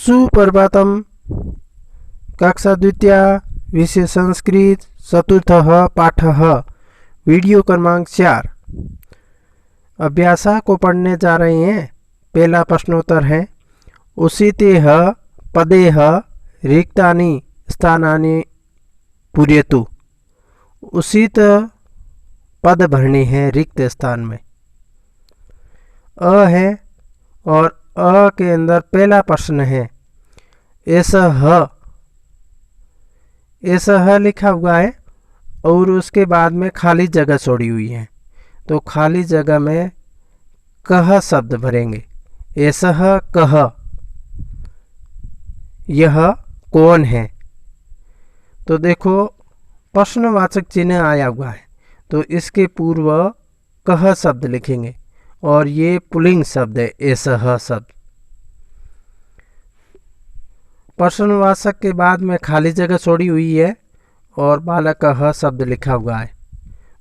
सुप्रभातम। कक्षा द्वितीय विषय संस्कृत चतुर्थः पाठः वीडियो क्रमांक 4 अभ्यासा को पढ़ने जा रहे हैं। पहला प्रश्नोत्तर है उसितेह पदेह रिक्तानि स्थानानि पूरयतु। उसित पद भरने हैं रिक्त स्थान में। अ है और अ के अंदर पहला प्रश्न है ऐसा लिखा हुआ है और उसके बाद में खाली जगह छोड़ी हुई है, तो खाली जगह में कह शब्द भरेंगे। ऐसा कह, यह कौन है। तो देखो प्रश्नवाचक चिन्ह आया हुआ है, तो इसके पूर्व कह शब्द लिखेंगे और ये पुल्लिंग शब्द है ऐसा शब्द। प्रश्नवाचक के बाद में खाली जगह छोड़ी हुई है और बालक ह शब्द लिखा हुआ है,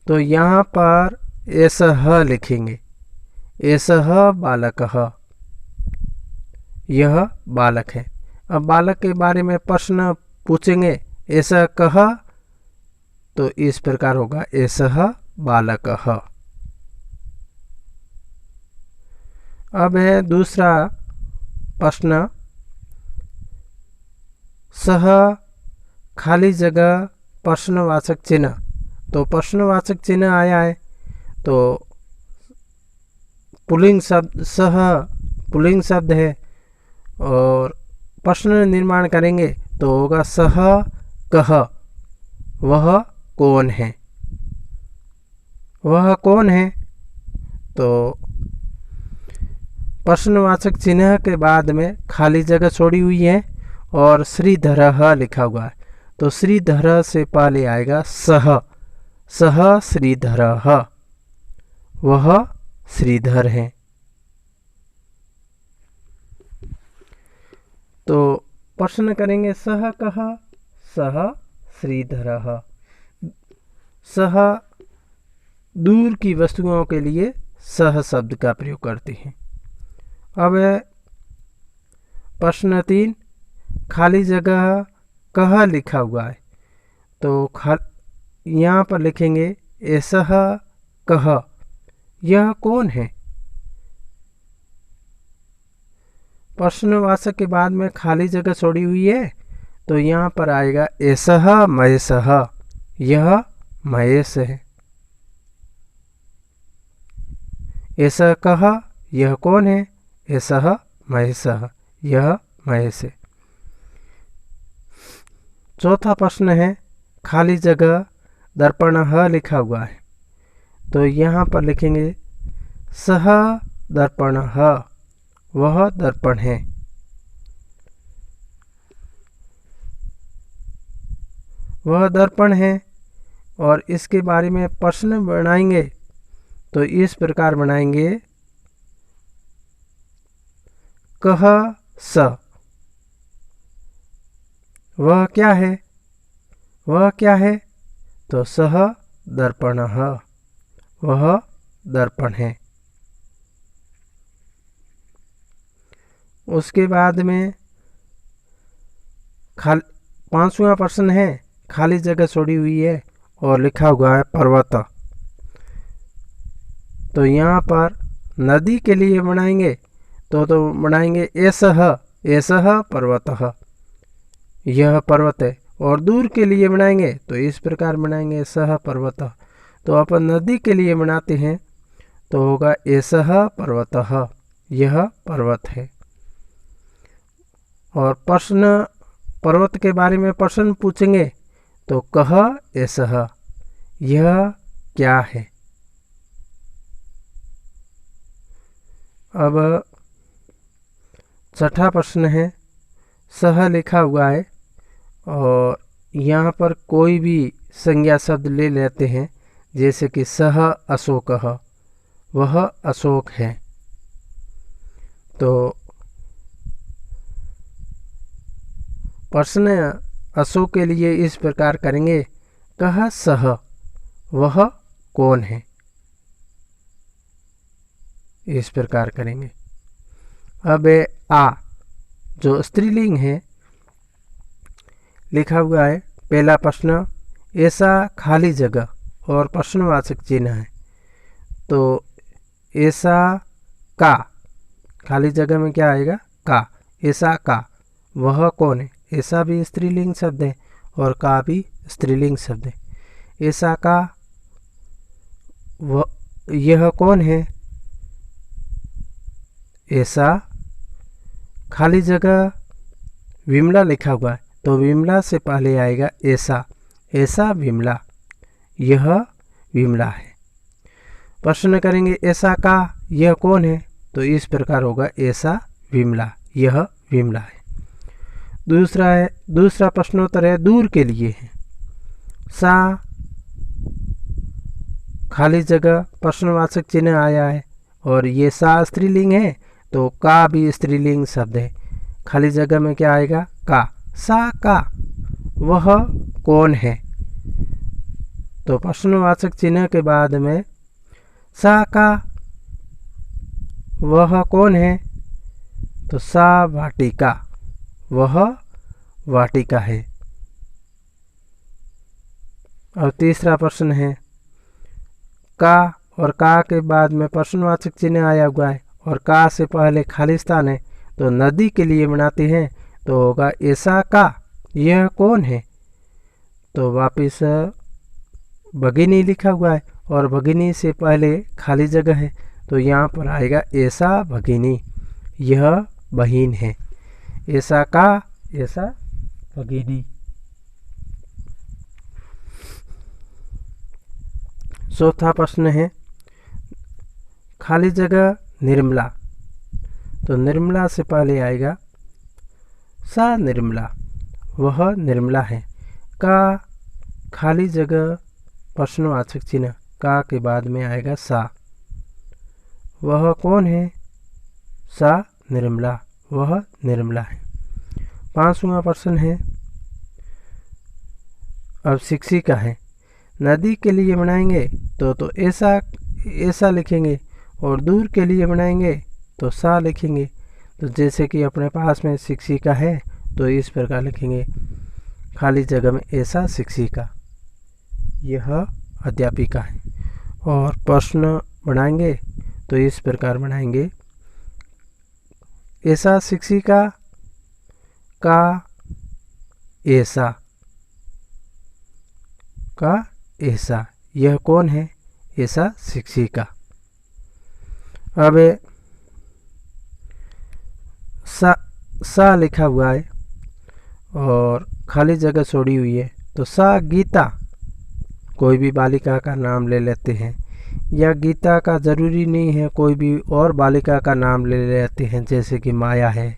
तो यहाँ पर ऐसा लिखेंगे। ऐसा बालक ह, यह बालक है। अब बालक के बारे में प्रश्न पूछेंगे ऐसा कह, तो इस प्रकार होगा ऐसा बालक ह। अब है दूसरा प्रश्न सह खाली जगह प्रश्नवाचक चिन्ह। तो प्रश्नवाचक चिन्ह आया है, तो पुल्लिंग शब्द सह पुल्लिंग शब्द है और प्रश्न निर्माण करेंगे तो होगा सह कह, वह कौन है। वह कौन है, तो प्रश्नवाचक चिन्ह के बाद में खाली जगह छोड़ी हुई है और श्रीधर लिखा हुआ है, तो श्रीधर से पहले आएगा सह। सह श्रीधर, वह श्रीधर है। तो प्रश्न करेंगे सह कह, सह श्रीधर। सह दूर की वस्तुओं के लिए सह शब्द का प्रयोग करते हैं। अब प्रश्न 3 खाली जगह कह लिखा हुआ है, तो यहाँ पर लिखेंगे ऐसा कह, यह कौन है। प्रश्नवाचक के बाद में खाली जगह छोड़ी हुई है, तो यहाँ पर आएगा ऐसा महेश, यह महेश है। ऐसा कह, यह कौन है। ऐसा महेश, यह महेश है। चौथा प्रश्न है खाली जगह दर्पण लिखा हुआ है, तो यहाँ पर लिखेंगे सह दर्पण, वह दर्पण है। वह दर्पण है और इसके बारे में प्रश्न बनाएंगे तो इस प्रकार बनाएंगे कह स, वह क्या है। वह क्या है, तो सह दर्पण, वह दर्पण है। उसके बाद में पांचवा प्रश्न है खाली जगह छोड़ी हुई है और लिखा हुआ है पर्वत। तो यहाँ पर नदी के लिए बनाएंगे तो बनाएंगे ऐसा पर्वत, यह पर्वत है। और दूर के लिए बनाएंगे तो इस प्रकार बनाएंगे सह पर्वत। तो अपन नदी के लिए बनाते हैं तो होगा ऐसा पर्वत, यह पर्वत है। और प्रश्न पर्वत के बारे में प्रश्न पूछेंगे तो कह ऐसा, यह क्या है। अब छठा प्रश्न है सह लिखा हुआ है और यहाँ पर कोई भी संज्ञा शब्द ले लेते हैं, जैसे कि सह अशोक, वह अशोक है। तो प्रश्न अशोक के लिए इस प्रकार करेंगे कह सह, वह कौन है। इस प्रकार करेंगे। अब आ जो स्त्रीलिंग है लिखा हुआ है पहला प्रश्न ऐसा खाली जगह और प्रश्नवाचक चिन्ह है। तो ऐसा का, खाली जगह में क्या आएगा? का। ऐसा का, वह कौन है? ऐसा भी स्त्रीलिंग शब्द है और का भी स्त्रीलिंग शब्द है। ऐसा का, वह यह कौन है? ऐसा खाली जगह विमला लिखा हुआ है, तो विमला से पहले आएगा ऐसा। ऐसा विमला, यह विमला है। प्रश्न करेंगे ऐसा का, यह कौन है? तो इस प्रकार होगा ऐसा विमला, यह विमला है। दूसरा प्रश्नोत्तर है दूर के लिए है। सा खाली जगह प्रश्नवाचक चिन्ह आया है और ये सा स्त्रीलिंग है, तो का भी स्त्रीलिंग शब्द है। खाली जगह में क्या आएगा? का। सा का, वह कौन है? तो प्रश्नवाचक चिन्ह के बाद में सा का, वह कौन है? तो सा वाटिका, वह वाटिका है। और तीसरा प्रश्न है का, और का के बाद में प्रश्नवाचक चिन्ह आया हुआ है और का से पहले खाली स्थान है, तो नदी के लिए बनाते हैं, तो होगा ऐसा का, यह कौन है? तो वापिस भगिनी लिखा हुआ है और भगिनी से पहले खाली जगह है, तो यहाँ पर आएगा ऐसा भगिनी, यह बहन है। ऐसा का, ऐसा भगिनी। चौथा प्रश्न है खाली जगह निर्मला, तो निर्मला से पहले आएगा सा निर्मला, वह निर्मला है। का खाली जगह प्रश्नवाचक चिन्ह, का के बाद में आएगा सा, वह कौन है? सा निर्मला, वह निर्मला है। पांचवा प्रश्न है अब शिक्षिका है। नदी के लिए बनाएंगे तो ऐसा लिखेंगे और दूर के लिए बनाएंगे तो सा लिखेंगे। तो जैसे कि अपने पास में शिक्षिका है तो इस प्रकार लिखेंगे खाली जगह में ऐसा शिक्षिका, यह अध्यापिका है। और प्रश्न बनाएंगे तो इस प्रकार बनाएंगे ऐसा शिक्षिका का ऐसा, का ऐसा, यह कौन है? ऐसा शिक्षिका। अब सा लिखा हुआ है और खाली जगह छोड़ी हुई है, तो सा गीता, कोई भी बालिका का नाम ले लेते हैं, या गीता का ज़रूरी नहीं है, कोई भी और बालिका का नाम ले लेते हैं, जैसे कि माया है,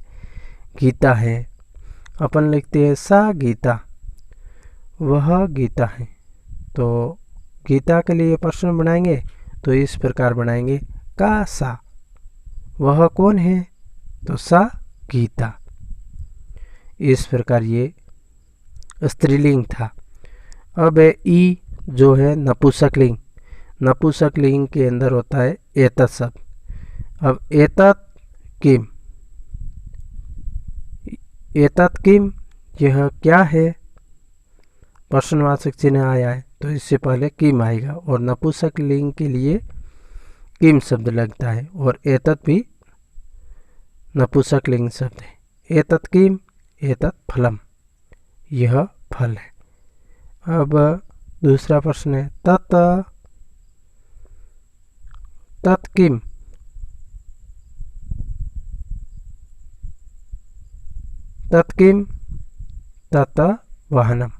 गीता है। अपन लिखते हैं सा गीता, वह गीता है। तो गीता के लिए प्रश्न बनाएंगे तो इस प्रकार बनाएंगे का सा, वह कौन है? तो सा गीता। इस प्रकार ये स्त्रीलिंग था। अब ई जो है नपुंसकलिंग, नपुंसकलिंग के अंदर होता है एतत् शब्द। अब एतत् किम, एतत् किम, यह क्या है? प्रश्नवाचक चिन्ह आया है तो इससे पहले किम आएगा और नपुंसकलिंग के लिए किम शब्द लगता है और एतत् भी नपुंसकलिंग शब्द है। एतत् किम, एतत् फलम, यह फल है। अब दूसरा प्रश्न है तत् किम, तत् किम, तत् वाहनम।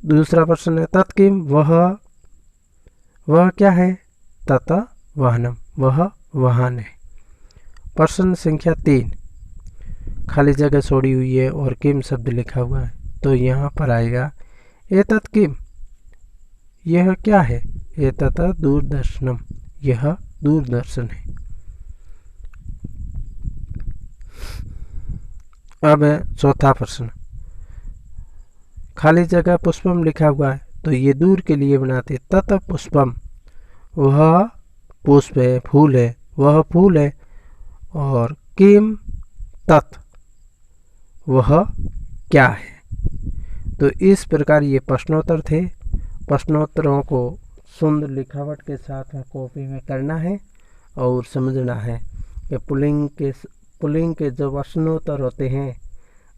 दूसरा प्रश्न है तत् किम, वह क्या है? तत् वाहनम, वह वाहन है। प्रश्न संख्या 3, खाली जगह छोड़ी हुई है और किम शब्द लिखा हुआ है, तो यहाँ पर आएगा एतत् किम, यह क्या है? एतत् दूरदर्शनम, यह दूरदर्शन है। अब चौथा प्रश्न, खाली जगह पुष्पम लिखा हुआ है तो ये दूर के लिए बनाते तत् पुष्पम, वह पुष्प है, फूल है, वह फूल है। और किम तत् वह क्या है। तो इस प्रकार ये प्रश्नोत्तर थे। प्रश्नोत्तरों को सुंदर लिखावट के साथ में कॉपी में करना है और समझना है कि पुल्लिंग के जो प्रश्नोत्तर होते हैं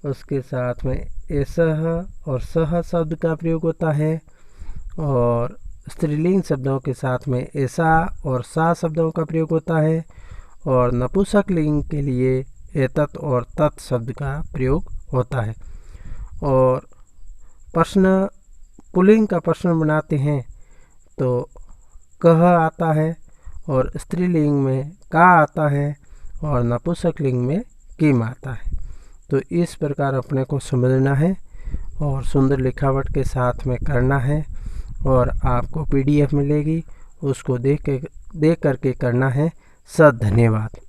उसके साथ में एसह और सह शब्द का प्रयोग होता है, और स्त्रीलिंग शब्दों के साथ में ऐसा और सा शब्दों का प्रयोग होता है, और नपुंसक लिंग के लिए एतत् और तत् शब्द का प्रयोग होता है। और प्रश्न पुल्लिंग का प्रश्न बनाते हैं तो कह आता है, और स्त्रीलिंग में का आता है, और नपुंसक लिंग में किम आता है। तो इस प्रकार अपने को समझना है और सुंदर लिखावट के साथ में करना है, और आपको PDF मिलेगी, उसको देख करके करना है। धन्यवाद।